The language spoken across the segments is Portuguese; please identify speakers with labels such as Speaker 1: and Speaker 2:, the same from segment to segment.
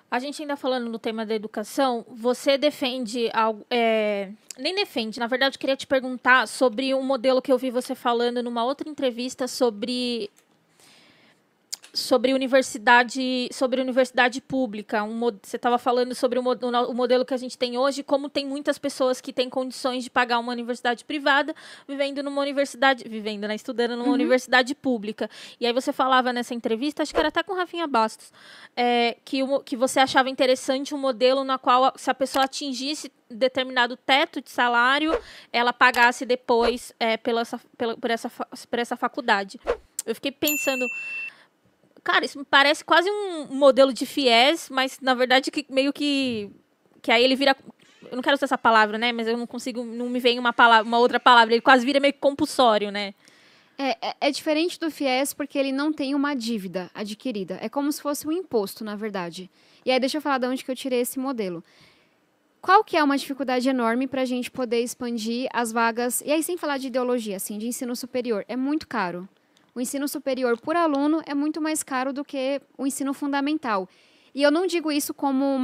Speaker 1: A gente ainda falando no tema da educação, você defende algo. Nem defende, na verdade, eu queria te perguntar sobre um modelo que eu vi você falando numa outra entrevista sobre universidade pública. Você estava falando sobre o modelo que a gente tem hoje, como tem muitas pessoas que têm condições de pagar uma universidade privada, estudando numa universidade pública. E aí você falava nessa entrevista, acho que era até com Rafinha Bastos, que você achava interessante um modelo na qual, se a pessoa atingisse determinado teto de salário, ela pagasse depois por essa faculdade. Eu fiquei pensando, cara, isso me parece quase um modelo de FIES, mas na verdade que meio que aí ele vira, eu não quero usar essa palavra, né, mas eu não consigo, não me vem uma outra palavra, ele quase vira meio que compulsório, né?
Speaker 2: É diferente do FIES porque ele não tem uma dívida adquirida. É como se fosse um imposto, na verdade. E aí, deixa eu falar de onde que eu tirei esse modelo. Qual que é uma dificuldade enorme para a gente poder expandir as vagas, e aí sem falar de ideologia, assim, de ensino superior, é muito caro. O ensino superior por aluno é muito mais caro do que o ensino fundamental. E eu não digo isso como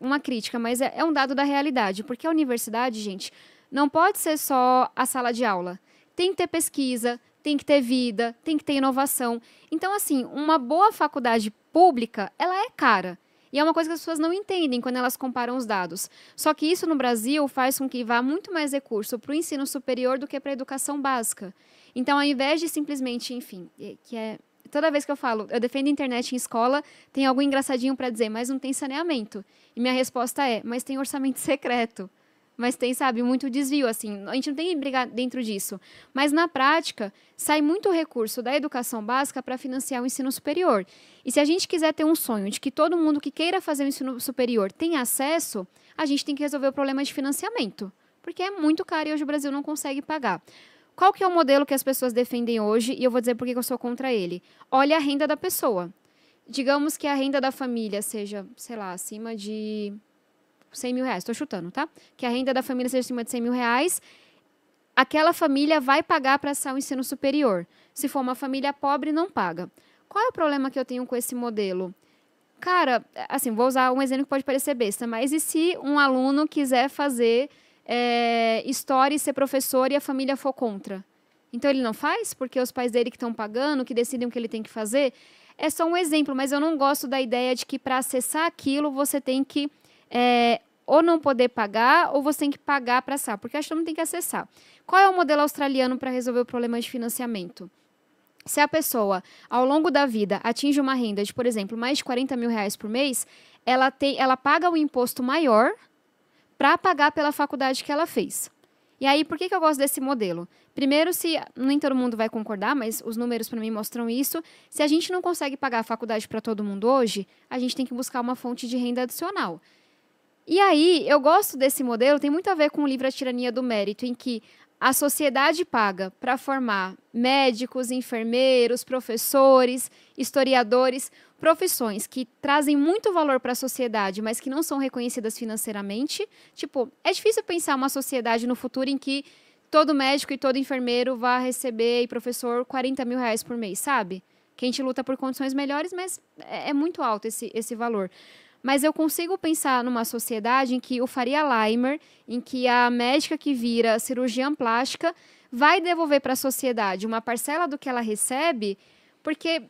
Speaker 2: uma crítica, mas é um dado da realidade, porque a universidade, gente, não pode ser só a sala de aula. Tem que ter pesquisa, tem que ter vida, tem que ter inovação. Então, assim, uma boa faculdade pública, ela é cara. E é uma coisa que as pessoas não entendem quando elas comparam os dados. Só que isso no Brasil faz com que vá muito mais recurso para o ensino superior do que para a educação básica. Então, ao invés de simplesmente, enfim, toda vez que eu falo, eu defendo a internet em escola, tem algo engraçadinho para dizer, mas não tem saneamento. E minha resposta é, mas tem orçamento secreto. Mas tem, sabe, muito desvio, assim. A gente não tem que brigar dentro disso. Mas, na prática, sai muito recurso da educação básica para financiar o ensino superior. E se a gente quiser ter um sonho de que todo mundo que queira fazer o ensino superior tenha acesso, a gente tem que resolver o problema de financiamento. Porque é muito caro e hoje o Brasil não consegue pagar. Qual que é o modelo que as pessoas defendem hoje? E eu vou dizer por que eu sou contra ele. Olha a renda da pessoa. Digamos que a renda da família seja, sei lá, acima de 100 mil reais, estou chutando, tá? Que a renda da família seja acima de 100 mil reais, aquela família vai pagar para acessar o ensino superior. Se for uma família pobre, não paga. Qual é o problema que eu tenho com esse modelo? Cara, assim, vou usar um exemplo que pode parecer besta, mas e se um aluno quiser fazer história e ser professor e a família for contra? Então ele não faz? Porque os pais dele que estão pagando, que decidem o que ele tem que fazer? É só um exemplo, mas eu não gosto da ideia de que para acessar aquilo você tem que ou não poder pagar, ou você tem que pagar para acessar, porque acho que não tem que acessar. Qual é o modelo australiano para resolver o problema de financiamento? Se a pessoa, ao longo da vida, atinge uma renda de, por exemplo, mais de 40 mil reais por mês, ela paga o imposto maior para pagar pela faculdade que ela fez. E aí, por que eu gosto desse modelo? Primeiro, nem todo mundo vai concordar, mas os números para mim mostram isso. Se a gente não consegue pagar a faculdade para todo mundo hoje, a gente tem que buscar uma fonte de renda adicional. E aí, eu gosto desse modelo, tem muito a ver com o livro A Tirania do Mérito, em que a sociedade paga para formar médicos, enfermeiros, professores, historiadores, profissões que trazem muito valor para a sociedade, mas que não são reconhecidas financeiramente. Tipo, é difícil pensar uma sociedade no futuro em que todo médico e todo enfermeiro vá receber, e professor, 40 mil reais por mês, sabe? Que a gente luta por condições melhores, mas é muito alto esse valor. Mas eu consigo pensar numa sociedade em que o Faria Limer, em que a médica que vira cirurgiã plástica vai devolver para a sociedade uma parcela do que ela recebe, porque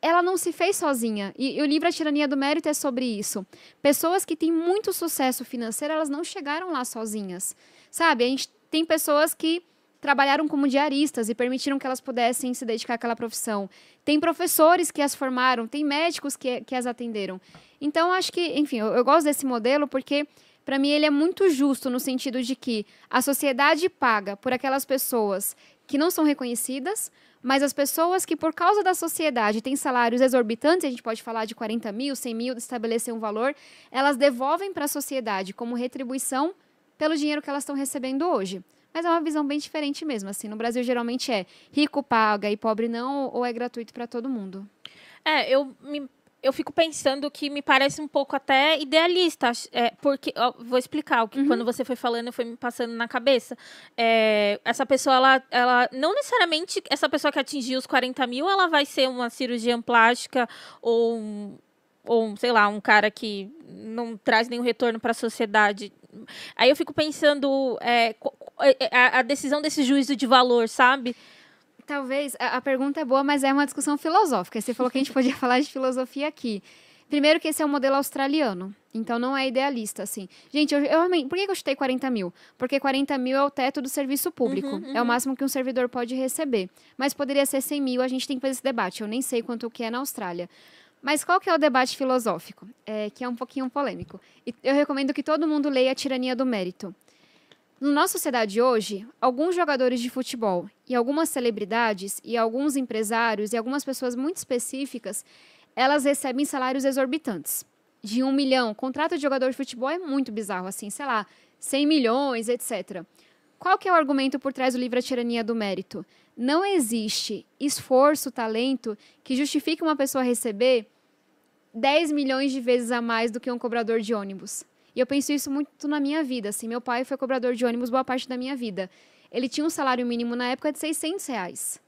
Speaker 2: ela não se fez sozinha. E o livro A Tirania do Mérito é sobre isso. Pessoas que têm muito sucesso financeiro, elas não chegaram lá sozinhas. Sabe, a gente tem pessoas que trabalharam como diaristas e permitiram que elas pudessem se dedicar àquela profissão. Tem professores que as formaram, tem médicos que as atenderam. Então, acho que, enfim, eu gosto desse modelo porque, para mim, ele é muito justo no sentido de que a sociedade paga por aquelas pessoas que não são reconhecidas, mas as pessoas que, por causa da sociedade, têm salários exorbitantes, a gente pode falar de 40 mil, 100 mil, estabelecer um valor, elas devolvem para a sociedade como retribuição pelo dinheiro que elas estão recebendo hoje. Mas é uma visão bem diferente mesmo, assim. No Brasil, geralmente é rico paga e pobre não, ou é gratuito para todo mundo.
Speaker 1: Eu fico pensando que me parece um pouco até idealista, porque, vou explicar, quando você foi falando, foi me passando na cabeça. Essa pessoa, ela, não necessariamente, essa pessoa que atingiu os 40 mil, ela vai ser uma cirurgiã plástica ou ou sei lá, um cara que não traz nenhum retorno para a sociedade. Aí eu fico pensando a decisão desse juízo de valor, sabe?
Speaker 2: Talvez, a pergunta é boa, mas é uma discussão filosófica. Você falou que a gente podia falar de filosofia aqui. Primeiro que esse é um modelo australiano, então não é idealista, assim. Gente, por que eu chutei 40 mil? Porque 40 mil é o teto do serviço público, é o máximo que um servidor pode receber. Mas poderia ser 100 mil, a gente tem que fazer esse debate. Eu nem sei quanto que é na Austrália. Mas qual que é o debate filosófico? Que é um pouquinho polêmico. E eu recomendo que todo mundo leia A Tirania do Mérito. Na nossa sociedade hoje, alguns jogadores de futebol e algumas celebridades e alguns empresários e algumas pessoas muito específicas, elas recebem salários exorbitantes. De 1 milhão. Contrato de jogador de futebol é muito bizarro, assim, sei lá, 100 milhões, etc. Qual que é o argumento por trás do livro A Tirania do Mérito? Não existe esforço, talento que justifique uma pessoa receber 10 milhões de vezes a mais do que um cobrador de ônibus. E eu penso isso muito na minha vida. Assim, meu pai foi cobrador de ônibus boa parte da minha vida. Ele tinha um salário mínimo na época de R$ 600.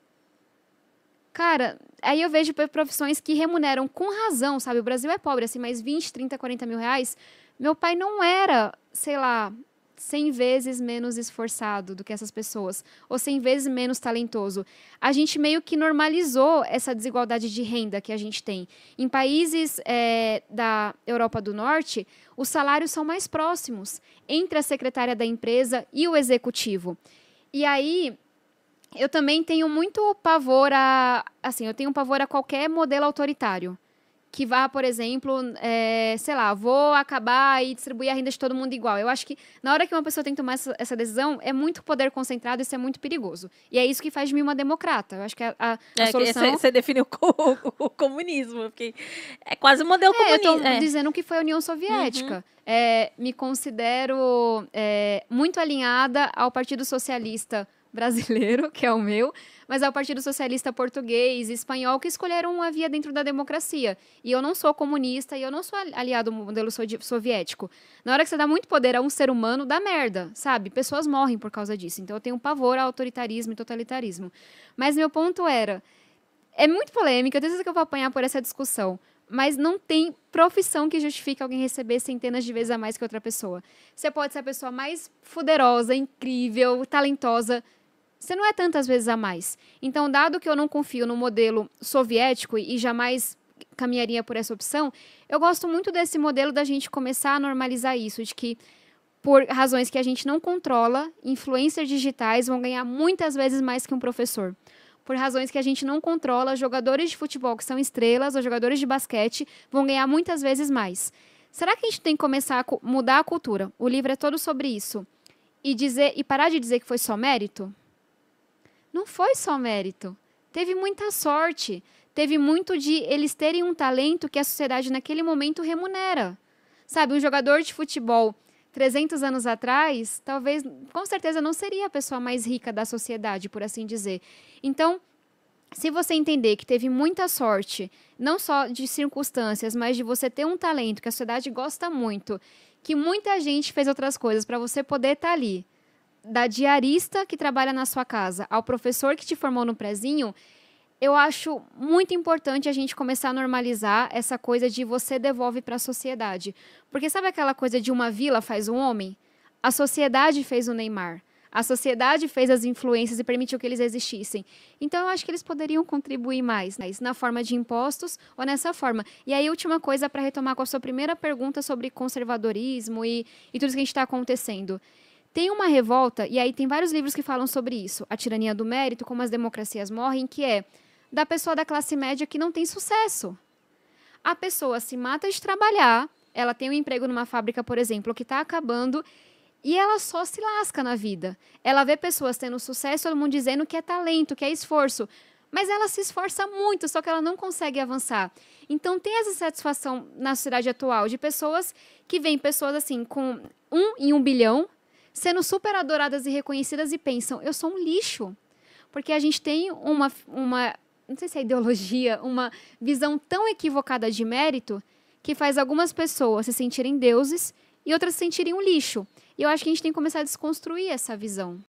Speaker 2: Cara, aí eu vejo profissões que remuneram com razão, sabe? O Brasil é pobre, assim, mas 20, 30, 40 mil reais. Meu pai não era, sei lá, 100 vezes menos esforçado do que essas pessoas, ou 100 vezes menos talentoso. A gente meio que normalizou essa desigualdade de renda que a gente tem. Em países da Europa do Norte, os salários são mais próximos entre a secretária da empresa e o executivo. E aí, eu também tenho muito pavor eu tenho pavor a qualquer modelo autoritário. Que vá, por exemplo, sei lá, vou acabar e distribuir a renda de todo mundo igual. Eu acho que na hora que uma pessoa tem que tomar essa decisão, é muito poder concentrado e isso é muito perigoso. E é isso que faz de mim uma democrata. Eu acho que a solução...
Speaker 1: Você definiu o comunismo, porque é quase um modelo comunista.
Speaker 2: Eu estou dizendo que foi a União Soviética. Me considero muito alinhada ao Partido Socialista brasileiro, que é o meu, mas ao Partido Socialista português e espanhol, que escolheram uma via dentro da democracia. E eu não sou comunista e eu não sou aliado ao modelo soviético. Na hora que você dá muito poder a um ser humano, dá merda, sabe? Pessoas morrem por causa disso. Então eu tenho pavor ao autoritarismo e totalitarismo. Mas meu ponto é muito polêmico, eu tenho certeza que eu vou apanhar por essa discussão, mas não tem profissão que justifique alguém receber centenas de vezes a mais que outra pessoa. Você pode ser a pessoa mais fuderosa, incrível, talentosa, você não é tantas vezes a mais. Então, dado que eu não confio no modelo soviético e jamais caminharia por essa opção, eu gosto muito desse modelo da gente começar a normalizar isso, de que, por razões que a gente não controla, influencers digitais vão ganhar muitas vezes mais que um professor. Por razões que a gente não controla, jogadores de futebol que são estrelas ou jogadores de basquete vão ganhar muitas vezes mais. Será que a gente tem que começar a mudar a cultura? O livro é todo sobre isso. E parar de dizer que foi só mérito? Não foi só mérito. Teve muita sorte. Teve muito de eles terem um talento que a sociedade naquele momento remunera. Sabe, um jogador de futebol 300 anos atrás, talvez, com certeza, não seria a pessoa mais rica da sociedade, por assim dizer. Então, se você entender que teve muita sorte, não só de circunstâncias, mas de você ter um talento que a sociedade gosta muito, que muita gente fez outras coisas para você poder estar ali, da diarista que trabalha na sua casa ao professor que te formou no prezinho, eu acho muito importante a gente começar a normalizar essa coisa de você devolve para a sociedade. Porque sabe aquela coisa de uma vila faz um homem? A sociedade fez o Neymar. A sociedade fez as influências e permitiu que eles existissem. Então, eu acho que eles poderiam contribuir mais, né? Na forma de impostos ou nessa forma. E aí, última coisa, para retomar com a sua primeira pergunta sobre conservadorismo e tudo isso que a gente está acontecendo. Tem uma revolta, e aí tem vários livros que falam sobre isso. A Tirania do Mérito, Como as Democracias Morrem, que é da pessoa da classe média que não tem sucesso. A pessoa se mata de trabalhar, ela tem um emprego numa fábrica, por exemplo, que está acabando, e ela só se lasca na vida. Ela vê pessoas tendo sucesso, todo mundo dizendo que é talento, que é esforço, mas ela se esforça muito, só que ela não consegue avançar. Então, tem essa satisfação na sociedade atual de pessoas que veem pessoas assim, com 1 em 1 bilhão, sendo super adoradas e reconhecidas e pensam, eu sou um lixo. Porque a gente tem uma não sei se é ideologia, uma visão tão equivocada de mérito que faz algumas pessoas se sentirem deuses e outras se sentirem um lixo. E eu acho que a gente tem que começar a desconstruir essa visão.